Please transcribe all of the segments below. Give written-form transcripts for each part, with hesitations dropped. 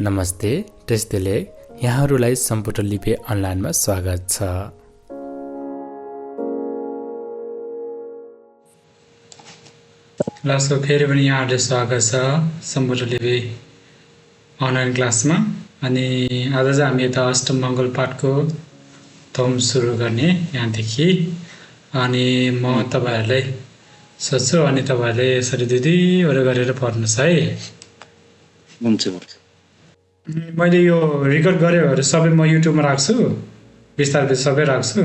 नमस्ते, त्यस्तैले यहाँहरूलाई सम्पुटर लिपि अनलाइनमा स्वागत छ। क्लासको फेरि पनि यहाँहरूले स्वागत छ सम्पुटर लिपि अनलाइन क्लासमा। अनि आज चाहिँ हामी यता अष्टम मङ्गल पाठको थोम सुरु गर्ने यहाँदेखि। अनि म तपाईँहरूलाई सोध्छु अनि तपाईँहरूले यसरी दुईवटा गरेर पढ्नुहोस् है। हुन्छ। मैले यो रेकर्ड गरेकोहरू सबै म युट्युबमा राख्छु, बिस्तारै सबै राख्छु।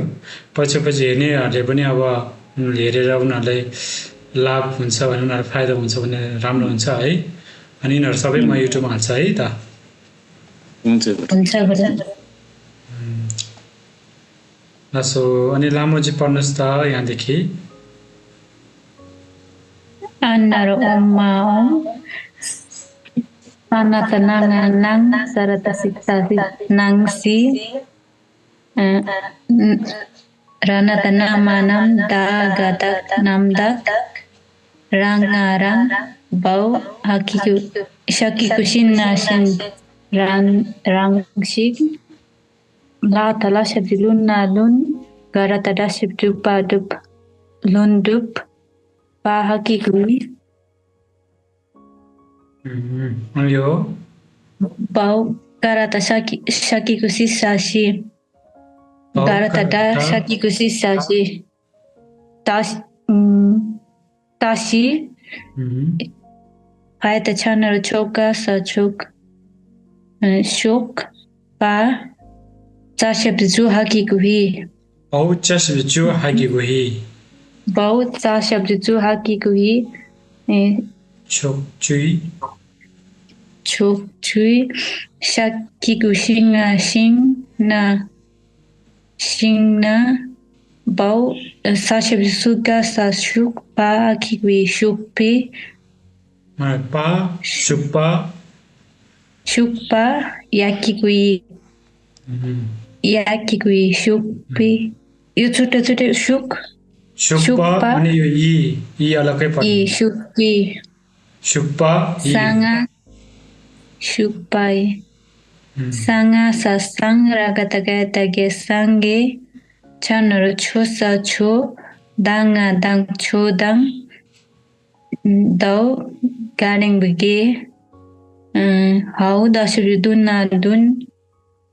पछि हेर्नेहरूले पनि अब हेरेर उनीहरूलाई लाभ हुन्छ भने, उनीहरूलाई फाइदा हुन्छ भने राम्रो हुन्छ है। अनि यिनीहरू सबै म युट्युबमा हाल्छु है त। सो अनि लामो चाहिँ पढ्नुहोस् त यहाँदेखि। Nang sarata siktasi nangsi ranata namanam da gadak namdak rangarang bau hakiku shakikushin nashin rangshik la tala shabdilun nalun garata da shabdup lundup pa hakikui यो bau garata shakikusi sashi garata da shakikusi sashi tashi paita chanar choka sachuk shok pa chashabzu hakikuhi bau chashabzu hakikuhi chok chui shakikushinga shingna bau sashabzuga sashuk pa hakikuhi shukpi shukpa yakikui shukpi यो छुट्टै shukpa अनि यो ई अलग्गै पर्छ। shukpi shukpa sanga shukpai sanga sasang ragatagata ge sange chanoro chosa cho danga dang chodang dau garing bege hau dasudun nadun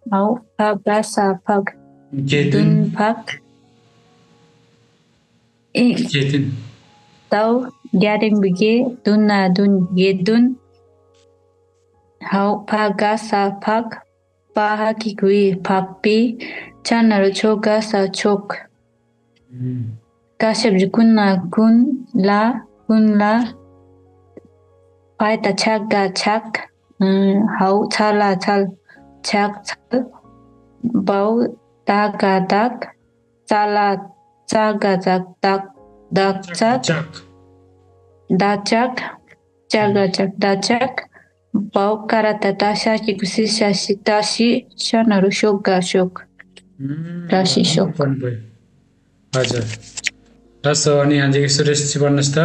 hau pagasa pag dun pak tau garing bege dun nadun gedun hau pagasa pag pahakikui papi chanaro choga sa chok kashabjukuna kun la paita chaga chak hau chala chal chak chal bau daga dak chala chaga chak dak chak dachak chaga chak dachak bau karata dasha kikusi shashi tashi shanaru shoga shok tashi shok हजुर। रस अनि यहाँदेखि सुरेश पढ्नुहोस् त।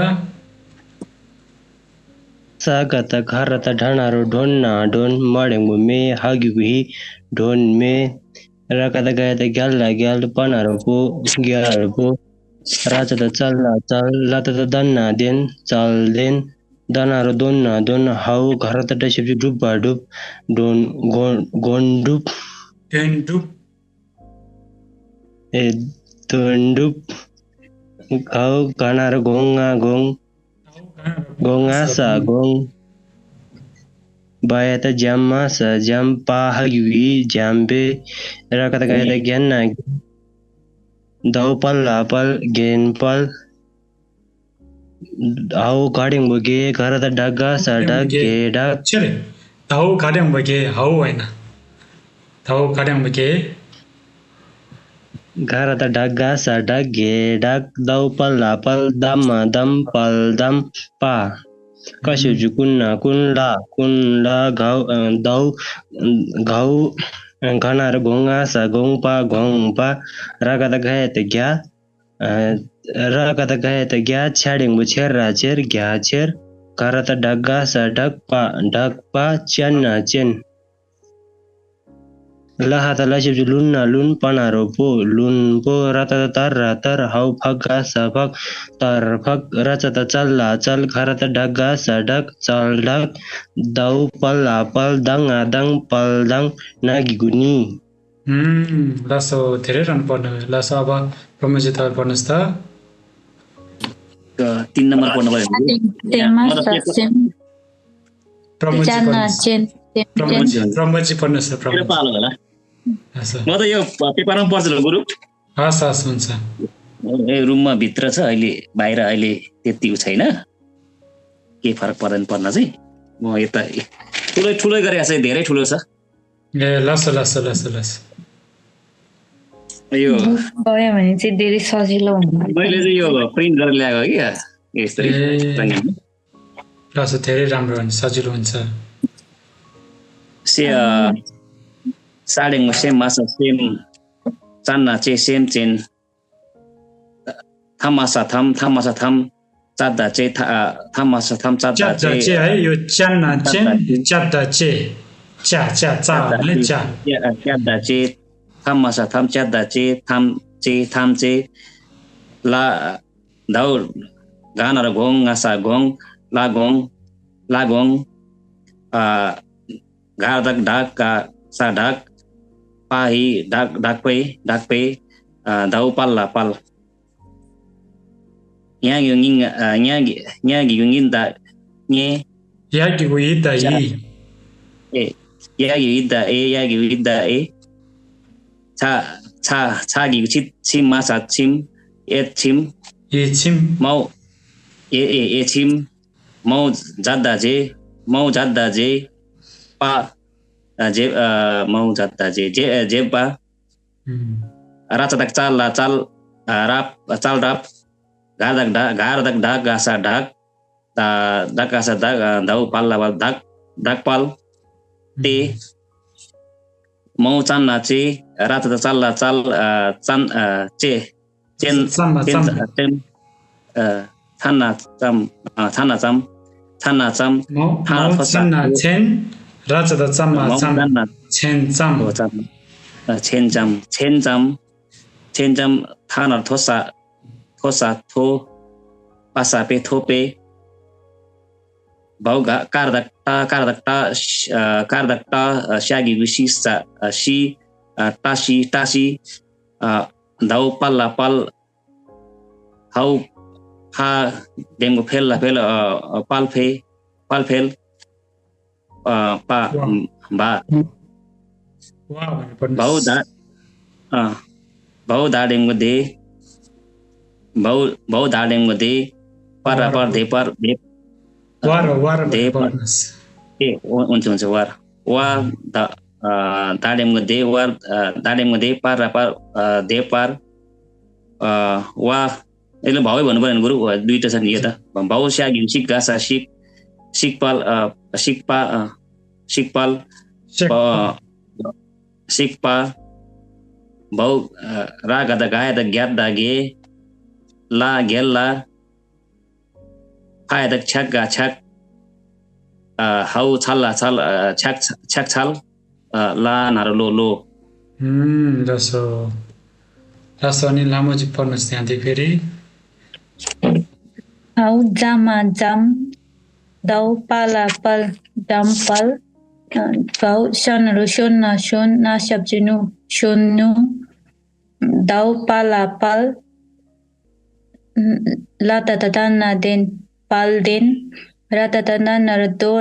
सागता घरता ढाणारो ढोन ना ढोन मडेंगु मे हागिगुही ढोन मे रकता गयता ग्याल पनारो पो ग्याल पो राचता चल लाता दन्ना देन चल देन दनारो दोन हाउ घरता डशिप डुब ढोन गोंडुप ए दोंडुप हाउ घनारो गोंगा सा गोंग बायता जाम्मा सा जाम पाहगी जाम्बे रकता गयता ज्ञानना दाउपल लापल गेनपल हाउ गाडिङ बगे घरता डग्गा सा डगे डग धाउ गाड्याङ बगे हाउ हैन धाउ गाड्याङ बगे घरता डग्गा सा डगे डग दाउपल लापल दम पल दम पा कसु जुकुन्ना कुनला घाउ घनार घोंगा सा घोंपा रगता गयत ग्या छ्याडिङ बुछेर राचेर घ्या छेर घरता डग्गा सा ढगपा chain Lahata lasip lun na lun panaro po lun po ratata ratar hau phagga saphak tar phak ratata chal la chal kharata dhagga sadak chal dak dau pal apal dang adang pal dang nagi guni. लासो धेरै run पर्नु भयो लासो अब प्रमोजी तपाईँ पढ्नुहोस् त 3 number पढ्नु पर्यो Tema sasim प्रमोजी jana पढ्नुहोस् jen प्रमोजी पढ्नुहोस् मेरो प्रमोजी पालो होला हस् म त यो पेपरमा पढ्छु ल गुरु हस् हस् हुन्छ ए रुममा भित्र छ अहिले बाहिर अहिले त्यति छैन के फरक पर्दैन पढ्न चाहिँ म यता ठुलै गरेको छ धेरै ठुलो छ ए लासो लासो लासो लासो यो भयो भने चाहिँ धेरै सजिलो हुन्छ मैले चाहिँ यो प्रिन्ट गरेर ल्याएको कि यस्तै लासो धेरै राम्रो हुन्छ सजिलो हुन्छ साडेङ सेम मासा सेम चान्ना चे सेम चेन थामासा थाम चाद्दा चे थामासा थाम चाद्दा चे है यो च्यान्ना चेन च्याद्दा चे च्या च्या चा भन्ने च्या च्याद्दा चे थामासा थाम च्याद्दा चे थाम चे ला धाउ गानार घोङ गासा घोङ ला घोङ घादक ढाक का सा ढाक पाही ढाक पे धाउ पाल्ला पाल nya gingin da nye यागी हुई दही yagi da e cha gi chim ma sa chim et chim ये छिम mau e chim mau jadda je pa je mau jadda je pa rachadak chal la chal rap gardak dak gasa dak dak gasa dak dau palla dak pal te mau chan na che rachadak chal la chal chan che chen thana cham thana chen राजा चम्मा chen cham thana thosa tho pasa pe tho pe bau ga kardak ta shagi gushi sa shi tashi dau palla pal hau ha dengo phel pal phel pa ba bau da dengo de bau da dengo de par de par ए हुन्छ वार वा da dengo de par de par वा यसले भावै भन्नु पर्यो गुरु दुईटा छ नि यो त भाउ स्यागिन सिक गासा सिकपाल सिकपा भाउ रागा द गाय द ग्याप दागे ला गेल्ला फाय द छक गा छक हाउ छल्ला छल छक छल ला नारो लो रसो अनि लामो चाहिँ पढ्नुहोस् त्यहाँदेखि फेरि hau jama jam dau pala pal dam pal gau shanru shon na shabjinu shonu dau pala pal la tatana den pal den ratatana nar do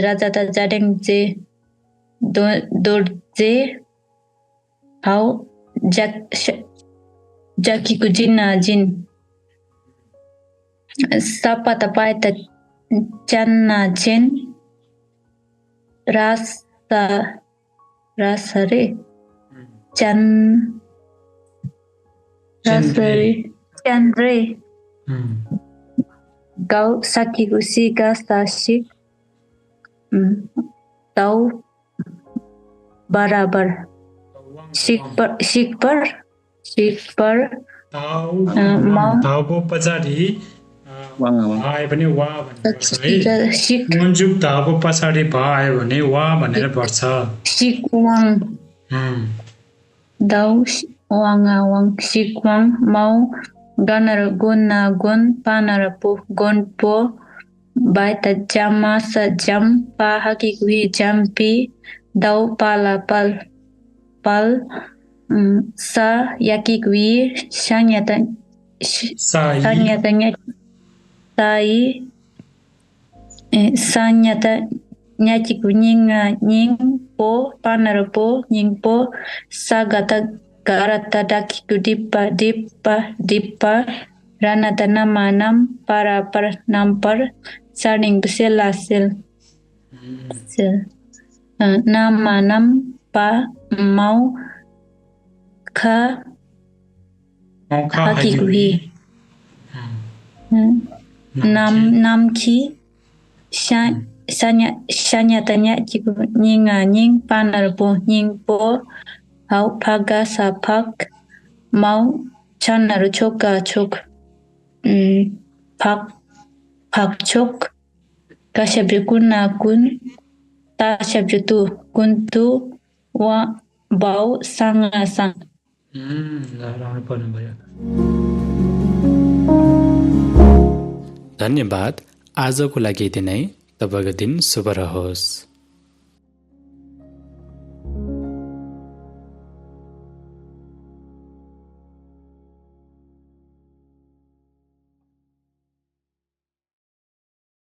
raja ta jadeng je do je hau jaki kujina jin sapa tapai ta channa chen rasare chanre gau saki gusi gasta shik tau barabar shik par धाउको पछाडि आए पनि वा भनेर पर्छ है मुन्जुक धाउको पछाडि भ आयो भने वा भनेर पर्छ शिकवाङ Dau wanga wang sikwang mau ganar gon na gon panara po gon po baita jama sa jam pa haki kui jampi dau pala pal pal sa yaki kui sanyata sanyata tai sanyata nyaki kuning nying po panara po nying po sagata garata daki kudipa dipa ranata namanam para nampar saring beselasil namanam pa mau ka haki kuhi nam ki sanya tanya ciku nying panar po nying po au paga sapak mau chanar choka chok pak chok kashabri kuna kun ta shabri tu kuntu wa bau sanga sang राम्रो पढ्नु भयो। धन्यवाद। आजको लागि यति नै। तपाईँको दिन शुभ रहोस्।